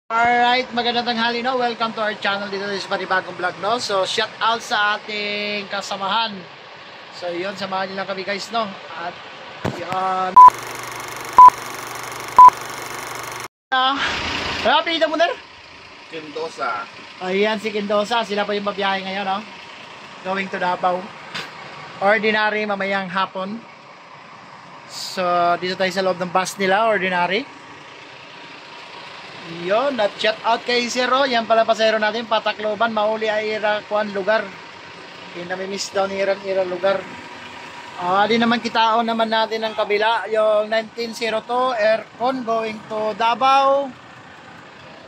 Alright, magandang tanghali, no? Welcome to our channel dito sa panibagong vlog, no? So, shout out sa ating kasamahan. So, yun, samahan nyo lang kami, guys, no? At, yun. Ano pinita mo, Ner? Kindosa. Ayan, si Kindosa. Sila pa yung babiyahe ngayon, no? Going to Davao. Ordinary, mamayang hapon. So, dito tayo sa loob ng bus nila, ordinary. Yun, at shout out kay Zero. Yan pala pasero natin, Patakloban. Mauli ay irakuan lugar. Pinamimiss daw ni irang lugar. Di naman kitaon naman natin ang kabila. Yung 1902 aircon going to Davao.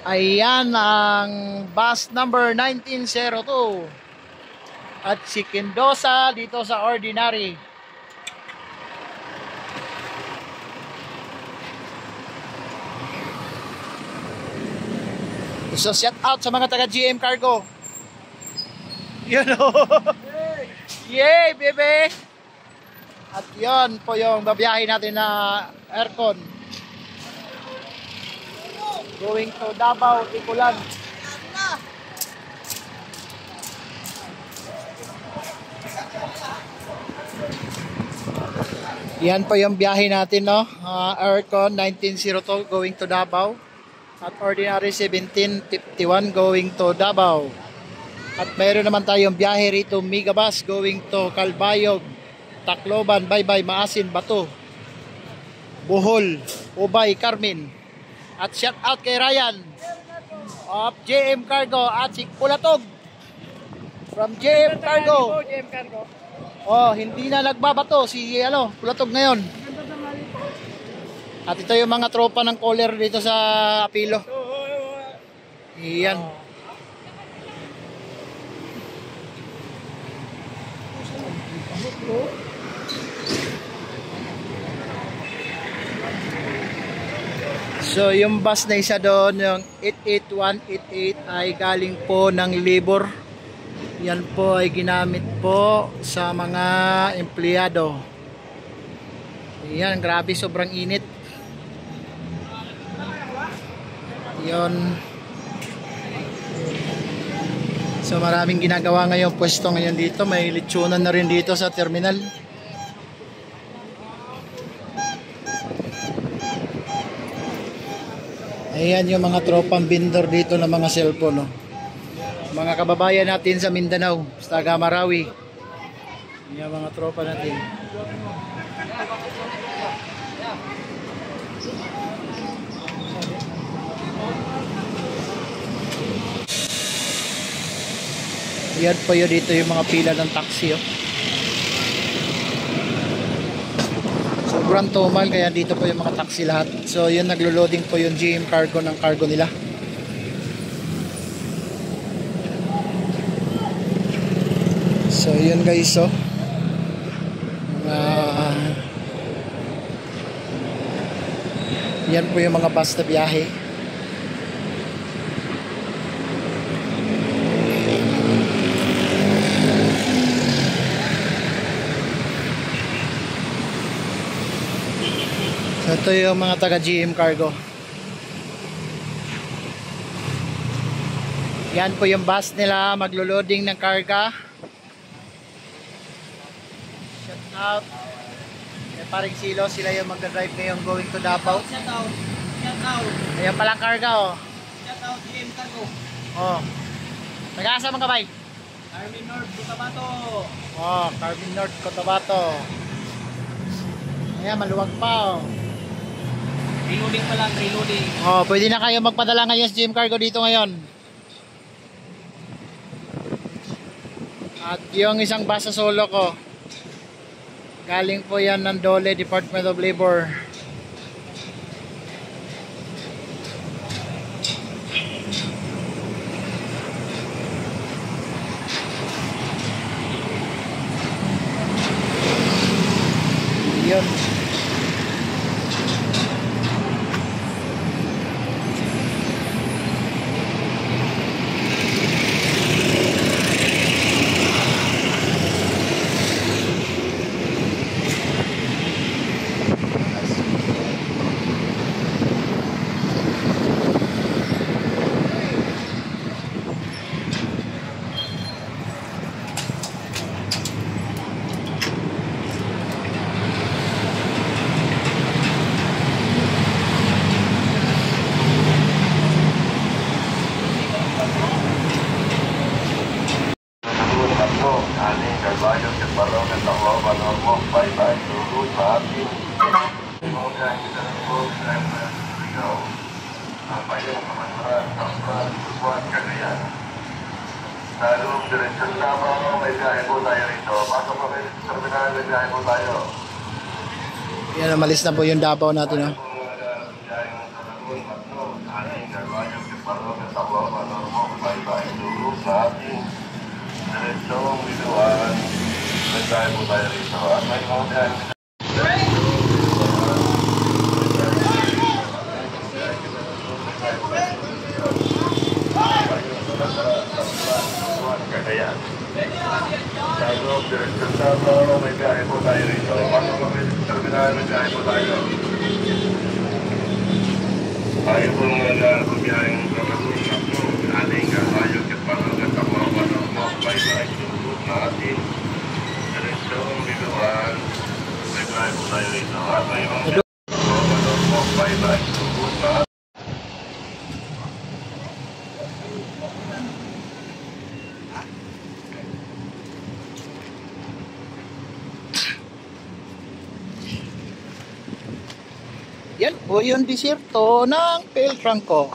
Ayan ang bus number 1902. At si Kindosa dito sa ordinary. So shout out sa mga taga GM Cargo. Yun o. Yay, bebe. At yun po yung babiyahe natin na aircon. Going to Davao, Tikulan. Yan po yung biyahe natin, no? Aircon 1902 going to Davao. At ordinary 1751 going to Davao. At mayroon naman tayong biyahe rito Megabus going to Calbayog, Tacloban, Baybay, Maasin, Bato, Bohol, Ubay, Carmen. At shout out kay Ryan of JM Cargo at si Kulatog from JM Cargo. Oh, hindi na nagbabato si Kulatog ngayon. At ito yung mga tropa ng caller dito sa Apilo. Iyan. So yung bus na isa doon, yung 88188 ay galing po ng labor. Yan po ay ginamit po sa mga empleyado. Iyan, grabe, sobrang init. Yon. So maraming ginagawa ngayon, pwesto ngayon dito. May litsunan na rin dito sa terminal. Ayan yung mga tropang vendor dito ng mga cellphone, no? Mga kababayan natin sa Mindanao, sa taga Marawi. Ayan mga tropa natin. Yan po yun dito yung mga pila ng taxi, oh. Sobrang tumal kaya dito po yung mga taxi lahat. So yun, naglo-loading po yung GM Cargo ng cargo nila. So yun guys, oh. Yan po yung mga bus na biyahe. Ito yung mga taga GM Cargo. Yan po yung bus nila, maglo-loading ng karga. Shout out. Paring Silo, sila yung magdadrive ngayon going to Davao. Shout out. Shout out. Ayan palang karga, oh. Shout out GM Cargo. Oh. Nag-aasa mga kabay? Army North, Cotabato. Oh, Carmen North, Cotabato. Ayan, maluwag pa, oh. Reloading pa lang, reloading. Oh, pwede na kayo magpadala ngayon sa GM Cargo dito ngayon. At yung isang bus sa solo ko, galing po yan ng Dole, Department of Labor. Yun. Talong diretsyon Davao, may biyahe po tayo rito. Pasok kami sa terminal, may biyahe po tayo. Yan, umalis na po yung Davao natin. Oh. Diretsong biduan, may biyahe po tayo rito. At may mga biyahe. Kaya, Talong diretsyon Davao, may biyahe po tayo rito. Pasok kami sa terminal, may biyahe po tayo. Tayo po mga bumiyaheng Ramadan Matno, ating kahayo kitpanagat ang mga manamok, bye-bye, tulog natin. Diretsong biduan, may biyahe po tayo rito. At may mga manamok, bye-bye, tulog natin. Yan po yung desierto ng Peltranco.